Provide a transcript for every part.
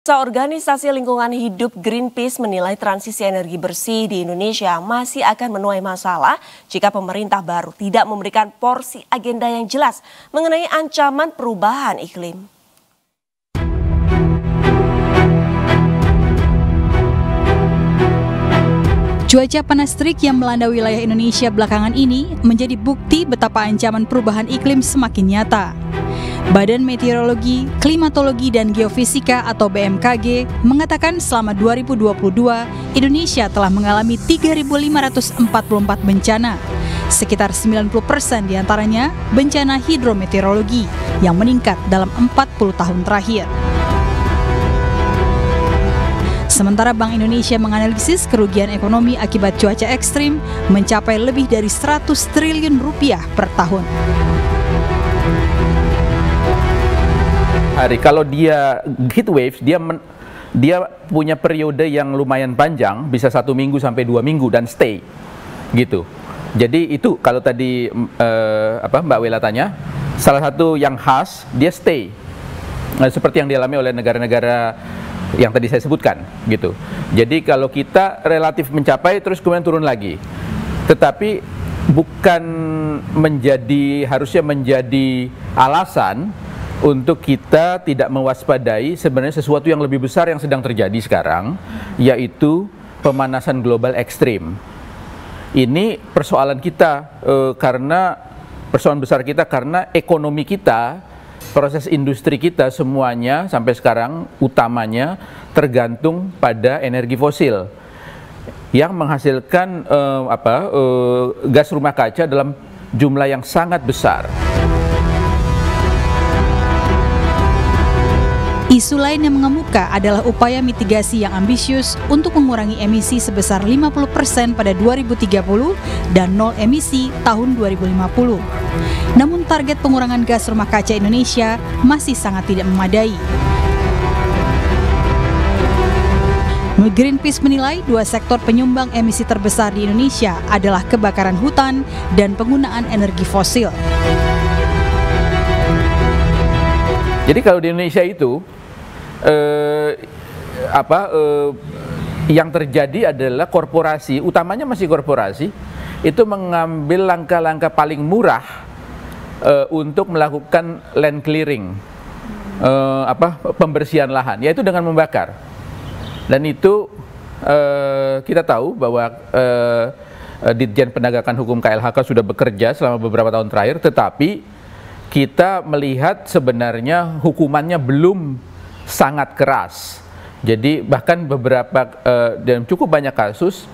Organisasi lingkungan hidup Greenpeace menilai transisi energi bersih di Indonesia masih akan menuai masalah jika pemerintah baru tidak memberikan porsi agenda yang jelas mengenai ancaman perubahan iklim. Cuaca panas terik yang melanda wilayah Indonesia belakangan ini menjadi bukti betapa ancaman perubahan iklim semakin nyata. Badan Meteorologi, Klimatologi, dan Geofisika atau BMKG mengatakan selama 2022, Indonesia telah mengalami 3.544 bencana. Sekitar 90% diantaranya bencana hidrometeorologi yang meningkat dalam 40 tahun terakhir. Sementara Bank Indonesia menganalisis kerugian ekonomi akibat cuaca ekstrim mencapai lebih dari 100 triliun rupiah per tahun. Kalau dia heat waves, dia punya periode yang lumayan panjang, bisa 1 minggu sampai 2 minggu dan stay, gitu. Jadi itu kalau tadi Mbak Wela tanya, salah satu yang khas dia stay, seperti yang dialami oleh negara-negara yang tadi saya sebutkan, gitu. Jadi kalau kita relatif mencapai terus kemudian turun lagi, tetapi bukan harusnya menjadi alasan untuk kita tidak mewaspadai sebenarnya sesuatu yang lebih besar yang sedang terjadi sekarang, yaitu pemanasan global ekstrim. Ini persoalan kita karena persoalan besar kita karena ekonomi kita, proses industri kita semuanya sampai sekarang utamanya tergantung pada energi fosil yang menghasilkan gas rumah kaca dalam jumlah yang sangat besar. Isu lain yang mengemuka adalah upaya mitigasi yang ambisius untuk mengurangi emisi sebesar 50% pada 2030 dan nol emisi tahun 2050. Namun target pengurangan gas rumah kaca Indonesia masih sangat tidak memadai. Greenpeace menilai dua sektor penyumbang emisi terbesar di Indonesia adalah kebakaran hutan dan penggunaan energi fosil. Jadi kalau di Indonesia itu yang terjadi adalah korporasi, utamanya masih korporasi, itu mengambil langkah-langkah paling murah untuk melakukan land clearing, pembersihan lahan, yaitu dengan membakar. Dan itu kita tahu bahwa Ditjen Penegakan Hukum KLHK sudah bekerja selama beberapa tahun terakhir, tetapi kita melihat sebenarnya hukumannya belum sangat keras. Jadi bahkan dalam cukup banyak kasus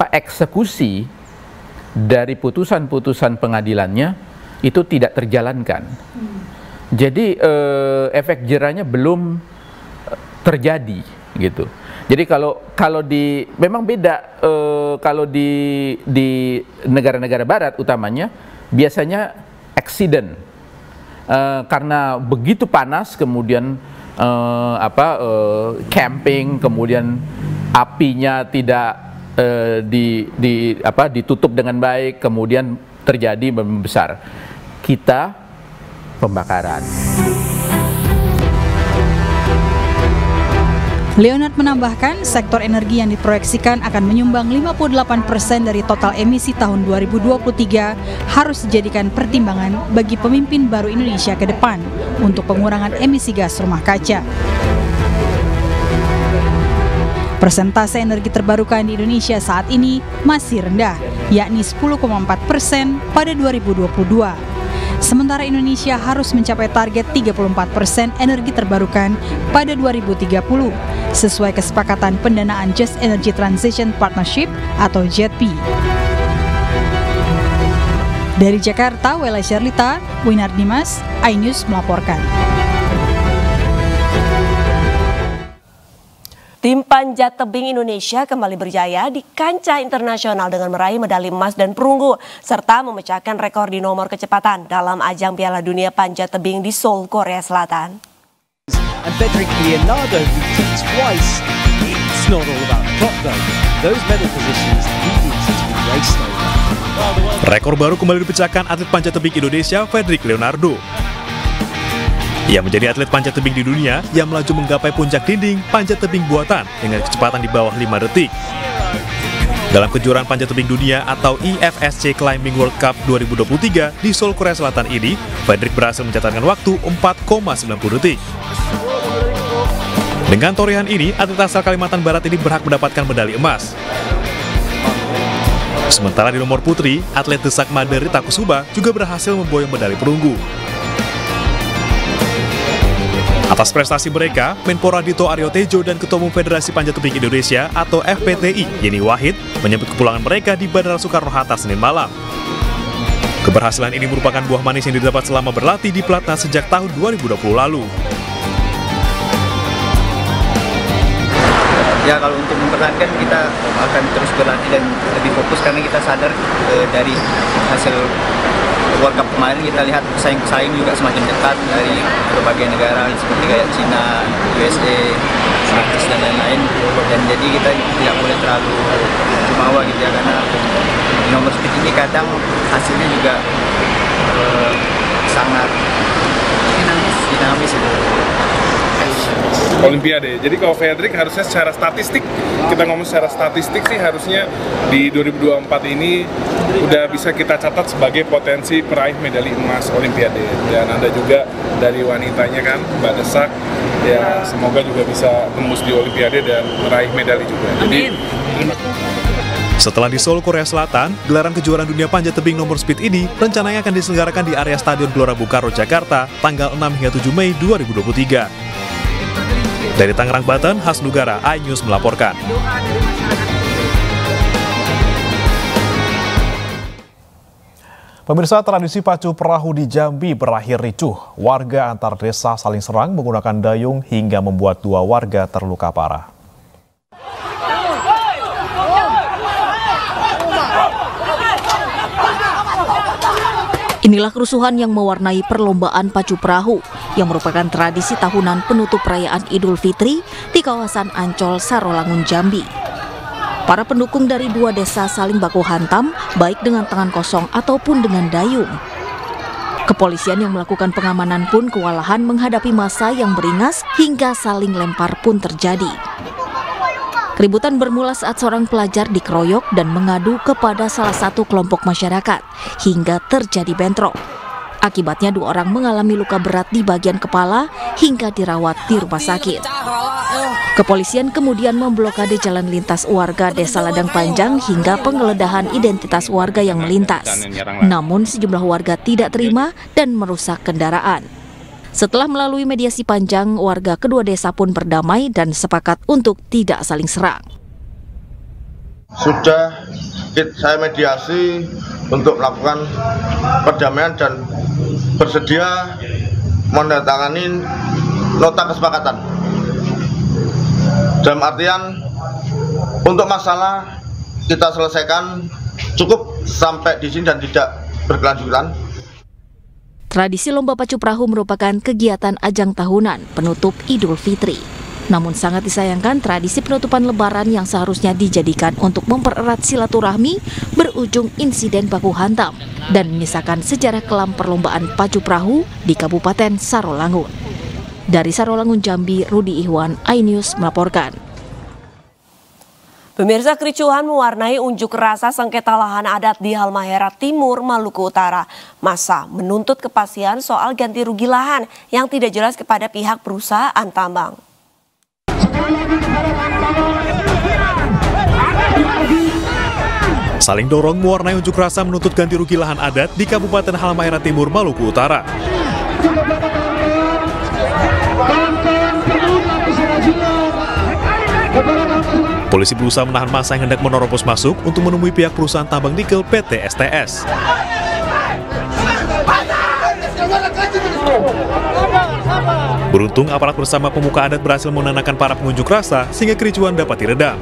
eksekusi dari putusan-putusan pengadilannya itu tidak terjalankan. Jadi efek jerahnya belum terjadi, gitu. Jadi memang beda kalau di negara-negara barat utamanya biasanya accident karena begitu panas kemudian camping, kemudian apinya tidak ditutup dengan baik, kemudian terjadi membesar. Kita pembakaran. Leonard menambahkan, sektor energi yang diproyeksikan akan menyumbang 58% dari total emisi tahun 2023 harus dijadikan pertimbangan bagi pemimpin baru Indonesia ke depan untuk pengurangan emisi gas rumah kaca. Persentase energi terbarukan di Indonesia saat ini masih rendah, yakni 10,4% pada 2022. Sementara Indonesia harus mencapai target 34% energi terbarukan pada 2030 sesuai kesepakatan pendanaan Just Energy Transition Partnership atau JETP. Dari Jakarta, Wela Sherlita, Winar Dimas, iNews melaporkan. Tim Panjat Tebing Indonesia kembali berjaya di kancah internasional dengan meraih medali emas dan perunggu serta memecahkan rekor di nomor kecepatan dalam ajang Piala Dunia Panjat Tebing di Seoul, Korea Selatan. And Federic Leonardo, who took twice, it's not all about the clock though. Those medal positions needed to be raced over. Rekor baru kembali dipecahkan atlet panjat tebing Indonesia Federic Leonardo. Ia menjadi atlet panjat tebing di dunia yang melaju menggapai puncak dinding panjat tebing buatan dengan kecepatan di bawah 5 detik. Dalam kejuaraan panjat tebing dunia atau IFSC Climbing World Cup 2023 di Seoul, Korea Selatan ini, Fredrik berhasil mencatatkan waktu 4,90 detik. Dengan torehan ini, atlet asal Kalimantan Barat ini berhak mendapatkan medali emas. Sementara di nomor putri, atlet desak Made Rita Kusuba juga berhasil memboyong medali perunggu. Atas prestasi mereka, Menpora Dito Aryo Tejo dan Ketua Umum Federasi Panjat Tebing Indonesia atau FPTI, Yeni Wahid, menyambut kepulangan mereka di Bandara Soekarno-Hatta Senin malam. Keberhasilan ini merupakan buah manis yang didapat selama berlatih di Pelatnas sejak tahun 2020 lalu. Ya, kalau untuk mempertahankan kita akan terus berlatih dan lebih fokus karena kita sadar dari hasil World Cup kemarin kita lihat pesaing-pesaing juga semakin dekat dari berbagai negara seperti kayak Cina, USA, Prancis dan lain-lain, dan jadi kita tidak boleh terlalu jumawa gitu ya, karena di nomor speed ini kadang hasilnya juga sangat dinamis gitu. Olimpiade. Jadi kalau Fredrik harusnya secara statistik, kita ngomong secara statistik sih harusnya di 2024 ini udah bisa kita catat sebagai potensi peraih medali emas Olimpiade. Dan ada juga dari wanitanya kan, Mbak Desak, ya semoga juga bisa tembus di Olimpiade dan meraih medali juga. Jadi, setelah di Seoul, Korea Selatan, gelaran kejuaraan dunia panjat tebing nomor speed ini rencananya akan diselenggarakan di area Stadion Gelora Bung Karno, Jakarta, tanggal 6 hingga 7 Mei 2023. Dari Tangerang, Banten, Has Nugara, iNews melaporkan. Pemirsa, tradisi pacu perahu di Jambi berakhir ricuh. Warga antar desa saling serang menggunakan dayung hingga membuat 2 warga terluka parah. Inilah kerusuhan yang mewarnai perlombaan pacu perahu yang merupakan tradisi tahunan penutup perayaan Idul Fitri di kawasan Ancol, Sarolangun, Jambi. Para pendukung dari 2 desa saling baku hantam, baik dengan tangan kosong ataupun dengan dayung. Kepolisian yang melakukan pengamanan pun kewalahan menghadapi massa yang beringas hingga saling lempar pun terjadi. Keributan bermula saat seorang pelajar dikeroyok dan mengadu kepada salah satu kelompok masyarakat hingga terjadi bentrok. Akibatnya 2 orang mengalami luka berat di bagian kepala hingga dirawat di rumah sakit. Kepolisian kemudian memblokade jalan lintas warga Desa Ladang Panjang hingga penggeledahan identitas warga yang melintas. Namun sejumlah warga tidak terima dan merusak kendaraan. Setelah melalui mediasi panjang, warga kedua desa pun berdamai dan sepakat untuk tidak saling serang. Sudah saya mediasi untuk melakukan perdamaian dan bersedia menandatangani nota kesepakatan. Dalam artian, untuk masalah kita selesaikan cukup sampai di sini dan tidak berkelanjutan. Tradisi lomba pacu perahu merupakan kegiatan ajang tahunan penutup Idul Fitri. Namun sangat disayangkan tradisi penutupan Lebaran yang seharusnya dijadikan untuk mempererat silaturahmi berujung insiden baku hantam dan menyisakan sejarah kelam perlombaan pacu perahu di Kabupaten Sarolangun. Dari Sarolangun, Jambi, Rudi Ihwan, iNews melaporkan. Pemirsa, kericuhan mewarnai unjuk rasa sengketa lahan adat di Halmahera Timur, Maluku Utara. Massa menuntut kepastian soal ganti rugi lahan yang tidak jelas kepada pihak perusahaan tambang. Saling dorong mewarnai unjuk rasa menuntut ganti rugi lahan adat di Kabupaten Halmahera Timur, Maluku Utara. Polisi berusaha menahan massa yang hendak menerobos masuk untuk menemui pihak perusahaan tambang nikel PT STS. Beruntung aparat bersama pemuka adat berhasil menenangkan para pengunjuk rasa sehingga kericuhan dapat diredam.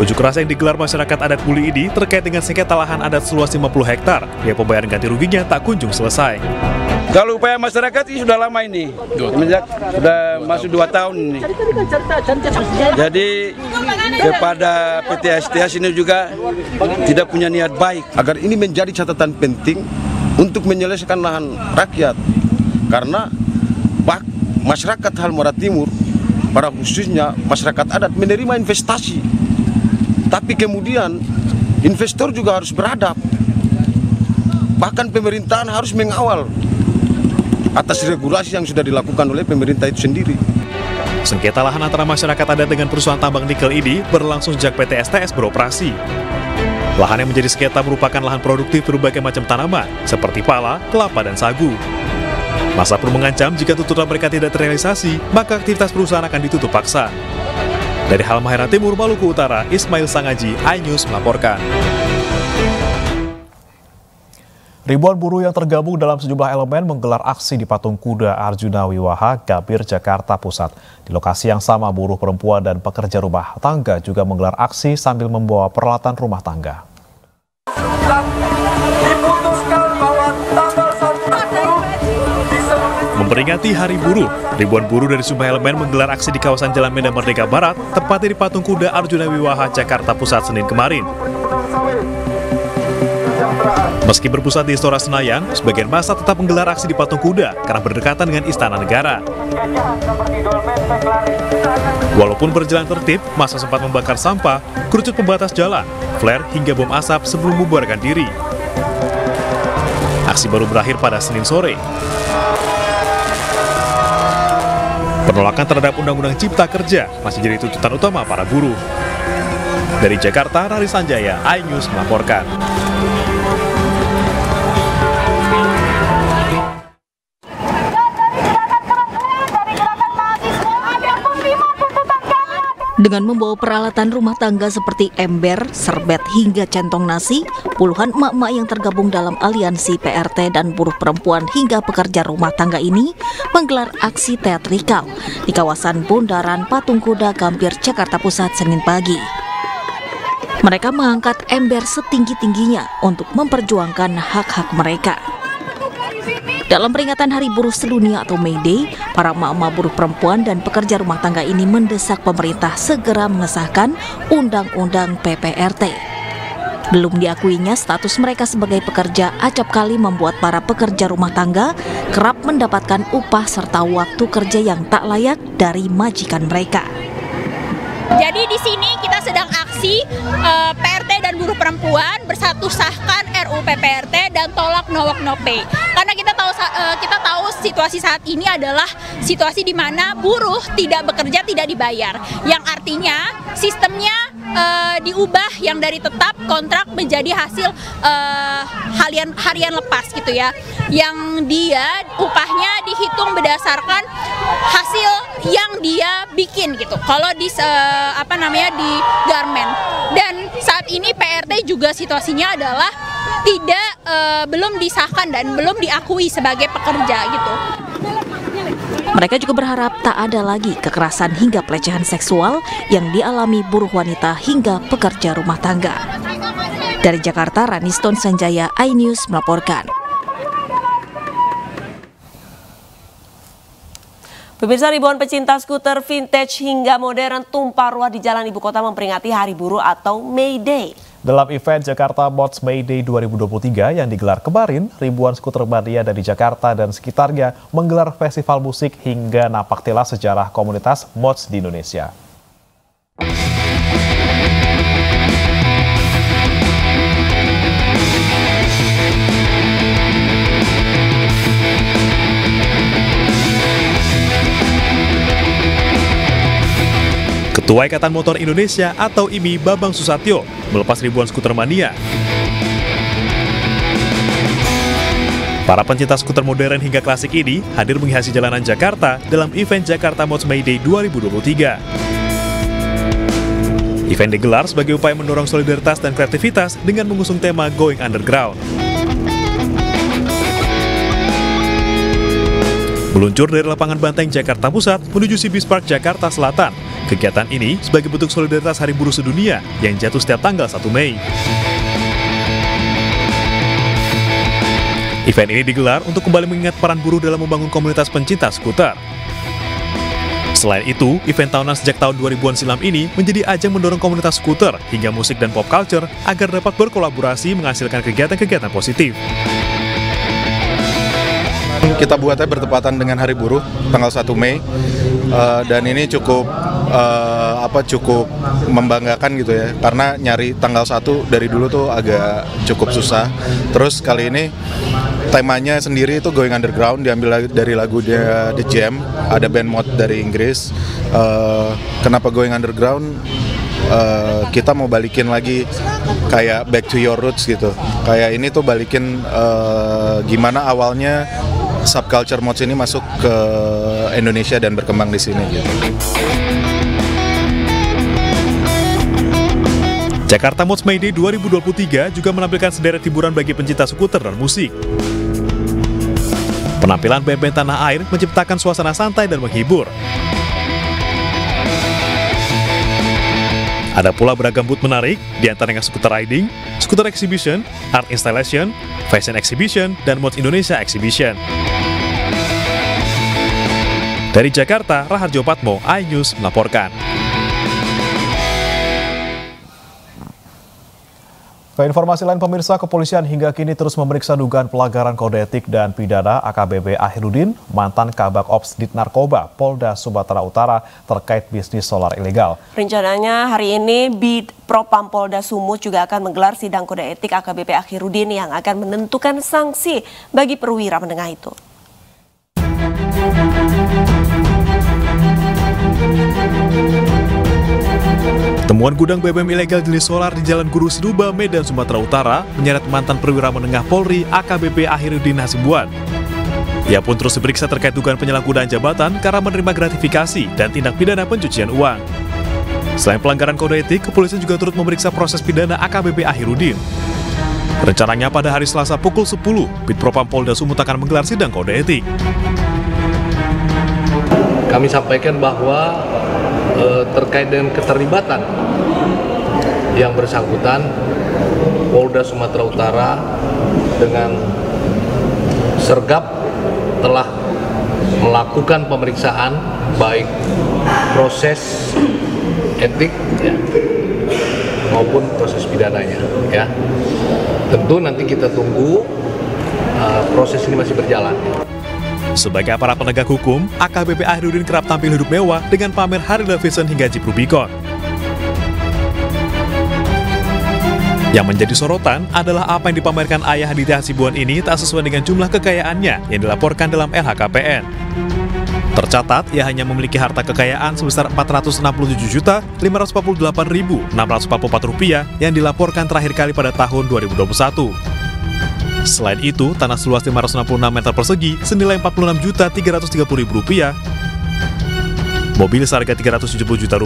Unjuk rasa yang digelar masyarakat adat Buli ini terkait dengan sengketa lahan adat seluas 50 hektar yang pembayaran ganti ruginya tak kunjung selesai. Kalau upaya masyarakat ini sudah lama ini, sudah masuk 2 tahun ini. Jadi kepada PT STS ini juga tidak punya niat baik. Agar ini menjadi catatan penting untuk menyelesaikan lahan rakyat. Karena masyarakat Halmahera Timur, pada khususnya masyarakat adat menerima investasi. Tapi kemudian investor juga harus beradab. Bahkan pemerintahan harus mengawal atas regulasi yang sudah dilakukan oleh pemerintah itu sendiri. Sengketa lahan antara masyarakat adat dengan perusahaan tambang nikel ini berlangsung sejak PT STS beroperasi. Lahan yang menjadi sengketa merupakan lahan produktif berbagai macam tanaman, seperti pala, kelapa, dan sagu. Masa pun mengancam jika tuntutan mereka tidak terrealisasi, maka aktivitas perusahaan akan ditutup paksa. Dari Halmahera Timur, Maluku Utara, Ismail Sangaji, iNews melaporkan. Ribuan buruh yang tergabung dalam sejumlah elemen menggelar aksi di Patung Kuda Arjuna Wiwaha, Gambir, Jakarta Pusat. Di lokasi yang sama, buruh perempuan dan pekerja rumah tangga juga menggelar aksi sambil membawa peralatan rumah tangga. Memperingati Hari Buruh, ribuan buruh dari sejumlah elemen menggelar aksi di kawasan Jalan Medan Merdeka Barat, tepatnya di Patung Kuda Arjuna Wiwaha, Jakarta Pusat, Senin kemarin. Meski berpusat di Istora Senayan, sebagian massa tetap menggelar aksi di Patung Kuda karena berdekatan dengan Istana Negara. Walaupun berjalan tertib, massa sempat membakar sampah, kerucut pembatas jalan, flare hingga bom asap sebelum membubarkan diri. Aksi baru berakhir pada Senin sore. Penolakan terhadap Undang-Undang Cipta Kerja masih jadi tuntutan utama para buruh. Dari Jakarta, Rari Sanjaya, iNews melaporkan. Dengan membawa peralatan rumah tangga seperti ember, serbet, hingga centong nasi, puluhan emak-emak yang tergabung dalam aliansi PRT dan buruh perempuan hingga pekerja rumah tangga ini menggelar aksi teatrikal di kawasan Bundaran Patung Kuda Gambir, Jakarta Pusat, Senin pagi. Mereka mengangkat ember setinggi-tingginya untuk memperjuangkan hak-hak mereka. Dalam peringatan Hari Buruh Sedunia atau May Day, para emak-emak buruh perempuan dan pekerja rumah tangga ini mendesak pemerintah segera mengesahkan Undang-Undang PPRT. Belum diakuinya status mereka sebagai pekerja acap kali membuat para pekerja rumah tangga kerap mendapatkan upah serta waktu kerja yang tak layak dari majikan mereka. Jadi di sini kita sedang aksi PRT dan buruh perempuan bersatu sahkan RUU PPRT dan tolak no work no pay. Karena kita tahu situasi saat ini adalah situasi di mana buruh tidak bekerja tidak dibayar. Yang artinya sistemnya diubah yang dari tetap kontrak menjadi hasil harian lepas gitu ya. Yang dia upahnya dihitung berdasarkan hasil yang dia bikin gitu. Kalau di di garmen. Dan saat ini PRT juga situasinya adalah belum disahkan dan belum diakui sebagai pekerja gitu. Mereka juga berharap tak ada lagi kekerasan hingga pelecehan seksual yang dialami buruh wanita hingga pekerja rumah tangga. Dari Jakarta, Raniston Sanjaya, iNews melaporkan. Pemirsa, ribuan pecinta skuter vintage hingga modern tumpah ruah di jalan ibu kota memperingati Hari Buruh atau May Day. Dalam event Jakarta Mods May Day 2023 yang digelar kemarin, ribuan skuter mania dari Jakarta dan sekitarnya menggelar festival musik hingga napak tilas sejarah komunitas mods di Indonesia. Ketua Ikatan Motor Indonesia atau IMI Bambang Susatyo melepas ribuan skuter mania. Para pencinta skuter modern hingga klasik ini hadir menghiasi jalanan Jakarta dalam event Jakarta Mods May Day 2023. Event digelar sebagai upaya mendorong solidaritas dan kreativitas dengan mengusung tema Going Underground. Meluncur dari lapangan Banteng Jakarta Pusat menuju Cibis Park Jakarta Selatan. Kegiatan ini sebagai bentuk solidaritas Hari Buruh Sedunia yang jatuh setiap tanggal 1 Mei. Event ini digelar untuk kembali mengingat peran buruh dalam membangun komunitas pencinta skuter. Selain itu, event tahunan sejak tahun 2000-an silam ini menjadi ajang mendorong komunitas skuter hingga musik dan pop culture agar dapat berkolaborasi menghasilkan kegiatan-kegiatan positif. kita buatnya bertepatan dengan Hari Buruh tanggal 1 Mei dan ini cukup cukup membanggakan gitu ya, karena nyari tanggal 1 dari dulu tuh agak cukup susah. Terus kali ini temanya sendiri itu Going Underground, diambil dari lagu dia The Jam, ada band mod dari Inggris. Kenapa Going Underground? Kita mau balikin lagi kayak back to your roots gitu. Kayak ini tuh balikin gimana awalnya subculture mods ini masuk ke Indonesia dan berkembang di sini gitu. Jakarta Mods May Day 2023 juga menampilkan sederet hiburan bagi pencinta skuter dan musik. Penampilan band-band tanah air menciptakan suasana santai dan menghibur. Ada pula beragam booth menarik, di antaranya skuter riding, skuter exhibition, art installation, fashion exhibition, dan Mods Indonesia exhibition. Dari Jakarta, Raharjo Patmo, iNews melaporkan. Ke informasi lain pemirsa, kepolisian hingga kini terus memeriksa dugaan pelanggaran kode etik dan pidana AKBP Ahirudin, mantan Kabak Ops Dit Narkoba Polda Sumatera Utara terkait bisnis solar ilegal. Rencananya hari ini Bid Propam Polda Sumut juga akan menggelar sidang kode etik AKBP Ahirudin yang akan menentukan sanksi bagi perwira menengah itu. Temuan gudang BBM ilegal jenis solar di Jalan Guru Siduba, Medan, Sumatera Utara menyeret mantan perwira menengah Polri AKBP Ahirudin Hasibuan. Ia pun terus diperiksa terkait dugaan penyalahgunaan jabatan karena menerima gratifikasi dan tindak pidana pencucian uang. Selain pelanggaran kode etik, kepolisian juga turut memeriksa proses pidana AKBP Ahirudin. Rencananya pada hari Selasa pukul 10, Bid Propam Polda Sumut akan menggelar sidang kode etik. Kami sampaikan bahwa terkait dengan keterlibatan yang bersangkutan, Polda Sumatera Utara dengan sergap telah melakukan pemeriksaan baik proses etik ya, maupun proses pidananya ya. Tentu nanti kita tunggu, proses ini masih berjalan. Sebagai aparat penegak hukum, AKBP Ahirudin kerap tampil hidup mewah dengan pamer Harley Davidson hingga Jeep Rubicon. Yang menjadi sorotan adalah apa yang dipamerkan ayah Aditya Hasibuan ini tak sesuai dengan jumlah kekayaannya yang dilaporkan dalam LHKPN. Tercatat, ia hanya memiliki harta kekayaan sebesar Rp467.548.644 yang dilaporkan terakhir kali pada tahun 2021. Selain itu, tanah seluas 566 meter persegi senilai Rp46.330.000, mobil seharga Rp370 juta,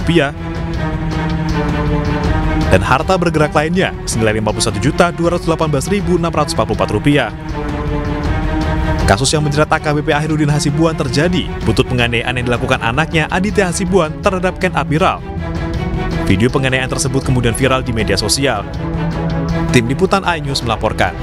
dan harta bergerak lainnya senilai Rp51.218.644. Kasus yang menjerat AKBP Ahirudin Hasibuan terjadi buntut penganiayaan yang dilakukan anaknya Aditya Hasibuan terhadap Ken Admiral. Video penganiayaan tersebut kemudian viral di media sosial. Tim Liputan iNews melaporkan.